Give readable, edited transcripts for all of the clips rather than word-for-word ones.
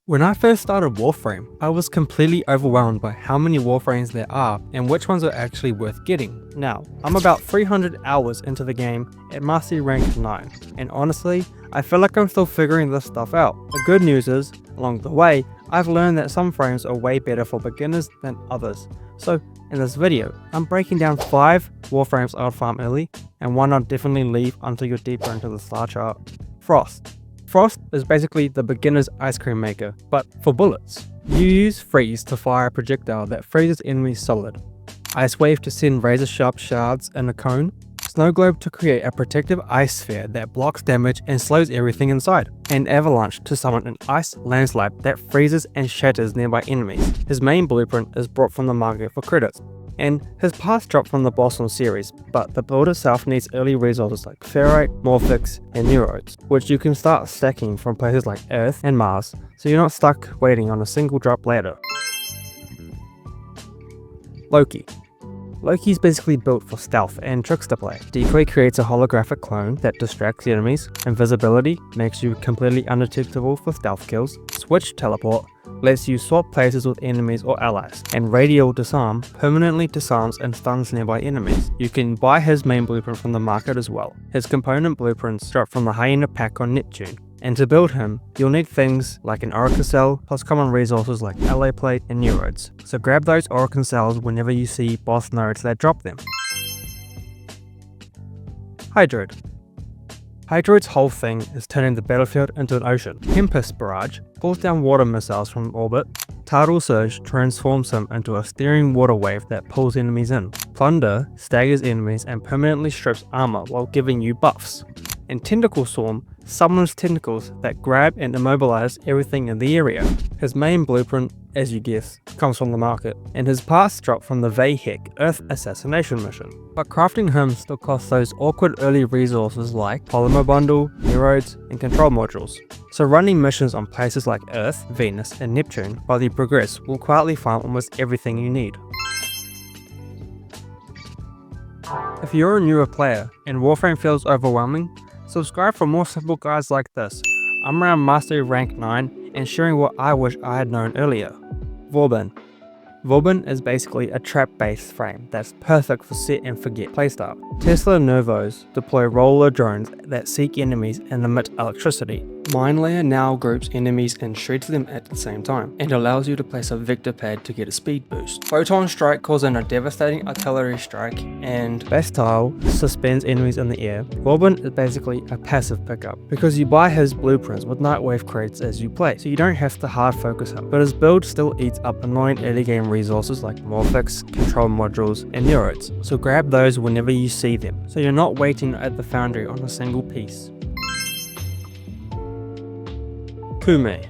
When I first started Warframe, I was completely overwhelmed by how many Warframes there are and which ones are actually worth getting. Now, I'm about 300 hours into the game at Mastery Rank 9, and honestly, I feel like I'm still figuring this stuff out. The good news is, along the way, I've learned that some frames are way better for beginners than others. So, in this video, I'm breaking down 5 Warframes I would farm early, and one I'll definitely leave until you're deeper into the star chart. Frost. Frost is basically the beginner's ice cream maker, but for bullets. You use Freeze to fire a projectile that freezes enemies solid, Ice Wave to send razor sharp shards in a cone, Snow Globe to create a protective ice sphere that blocks damage and slows everything inside, and Avalanche to summon an ice landslide that freezes and shatters nearby enemies. His main blueprint is brought from the market for credits, and his parts drop from the boss on series, but the build itself needs early resources like Ferrite, Morphix, and Hydroids, which you can start stacking from places like Earth and Mars, so you're not stuck waiting on a single drop ladder. Loki. Loki's basically built for stealth and trickster play. Decoy creates a holographic clone that distracts enemies, Invisibility makes you completely undetectable for stealth kills, Switch Teleport lets you swap places with enemies or allies, and Radial Disarm permanently disarms and stuns nearby enemies. You can buy his main blueprint from the market as well. His component blueprints drop from the Hyena pack on Neptune. And to build him, you'll need things like an Oracle Cell, plus common resources like Alloy Plate and Hydroids. So grab those Oracle Cells whenever you see boss nodes that drop them. Hydroid. Hydroid's whole thing is turning the battlefield into an ocean. Tempest Barrage pulls down water missiles from orbit. Tidal Surge transforms him into a steering water wave that pulls enemies in. Plunder staggers enemies and permanently strips armor while giving you buffs. And Tentacle Swarm summons tentacles that grab and immobilize everything in the area. His main blueprint, as you guess, comes from the market, and his parts drop from the Vahek Earth Assassination mission. But crafting him still costs those awkward early resources like Polymer Bundle, Hydroids, and Control Modules. So running missions on places like Earth, Venus, and Neptune while you progress will quietly farm almost everything you need. If you're a newer player and Warframe feels overwhelming, subscribe for more simple guides like this. I'm around Mastery Rank 9 and sharing what I wish I had known earlier. Vauban. Vauban is basically a trap-based frame that's perfect for set and forget playstyle. Tesla Nervos deploy roller drones that seek enemies and emit electricity. Mine Layer now groups enemies and shreds them at the same time, and allows you to place a vector pad to get a speed boost. Photon Strike calls in a devastating artillery strike, and Bastille suspends enemies in the air. Vauban is basically a passive pickup, because you buy his blueprints with Nightwave crates as you play, so you don't have to hard focus him, but his build still eats up annoying early game resources like Morphix, Control Modules, and Hydroids, so grab those whenever you see them, so you're not waiting at the foundry on a single piece. Koumei.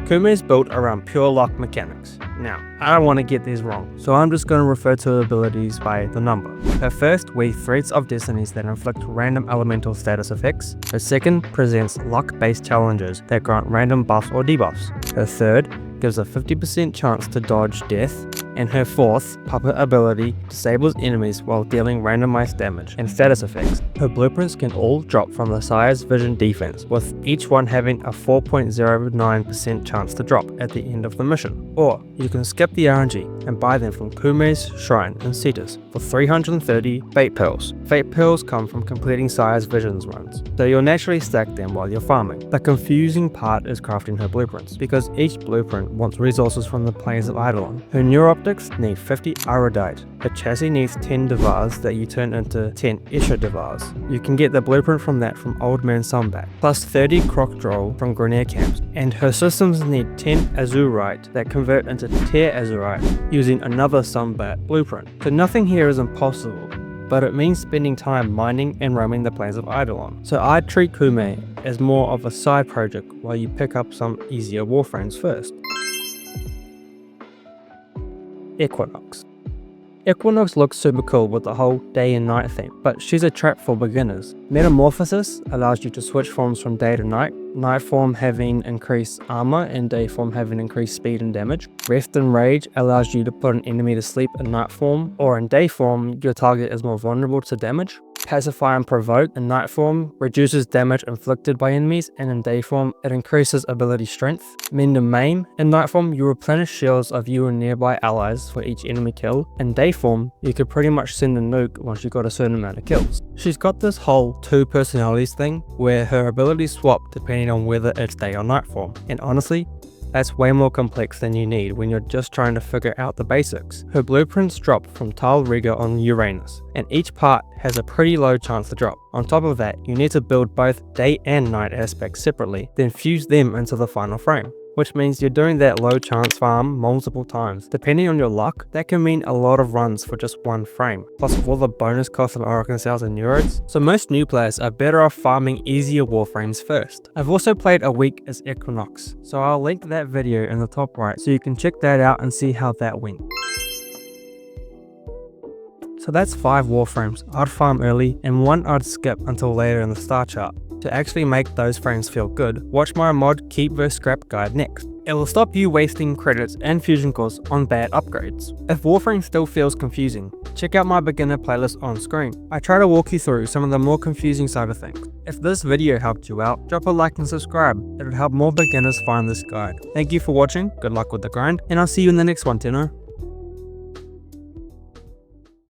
Koumei is built around pure lock mechanics. Now, I don't want to get these wrong, so I'm just going to refer to her abilities by the number. Her first weaves Threads of Destinies that inflict random elemental status effects. Her second presents luck-based challenges that grant random buffs or debuffs. Her third gives a 50% chance to dodge death, and her fourth, Puppet ability, disables enemies while dealing randomized damage and status effects. Her blueprints can all drop from the Sire's Vision defense, with each one having a 4.09% chance to drop at the end of the mission. Or you can skip the RNG and buy them from Koumei's Shrine in Cetus for 330 Fate Pearls. Fate Pearls come from completing Sire's Visions runs, so you'll naturally stack them while you're farming. The confusing part is crafting her blueprints, because each blueprint wants resources from the planes of Eidolon. Her Neuroptics need 50 Hydroid. Her chassis needs 10 Devars that you turn into 10 Escher Devars. You can get the blueprint from that from Old Man Sunback, plus 30 Crocodile from Grenier Camps. And her systems need 10 Azurite that convert into Tear Azurite using another Sunbat blueprint. So nothing here is impossible, but it means spending time mining and roaming the plains of Eidolon. So I'd treat Koumei as more of a side project while you pick up some easier Warframes first. Equinox. Equinox looks super cool with the whole day and night theme, but she's a trap for beginners. Metamorphosis allows you to switch forms from day to night, night form having increased armor and day form having increased speed and damage. Rest and Rage allows you to put an enemy to sleep in night form, or in day form your target is more vulnerable to damage. Pacify and Provoke in night form reduces damage inflicted by enemies, and in day form it increases ability strength. Mend and Maim in night form you replenish shields of you and nearby allies for each enemy kill. In day form you could pretty much send a nuke once you got a certain amount of kills. She's got this whole two personalities thing where her abilities swap depending on whether it's day or night form, and honestly that's way more complex than you need when you're just trying to figure out the basics. Her blueprints drop from Tile Rigger on Uranus, and each part has a pretty low chance to drop. On top of that, you need to build both day and night aspects separately, then fuse them into the final frame, which means you're doing that low chance farm multiple times. Depending on your luck, that can mean a lot of runs for just one frame, plus all the bonus costs of Oracle Cells and Neuroids, so most new players are better off farming easier Warframes first. I've also played a week as Equinox, so I'll link that video in the top right so you can check that out and see how that went. So that's 5 Warframes I'd farm early and 1 I'd skip until later in the star chart. To actually make those frames feel good, watch my mod Keep vs Scrap guide next. It will stop you wasting credits and fusion cores on bad upgrades. If Warframe still feels confusing, check out my beginner playlist on screen. I try to walk you through some of the more confusing side of things. If this video helped you out, drop a like and subscribe. It would help more beginners find this guide. Thank you for watching, good luck with the grind, and I'll see you in the next one, Tenno.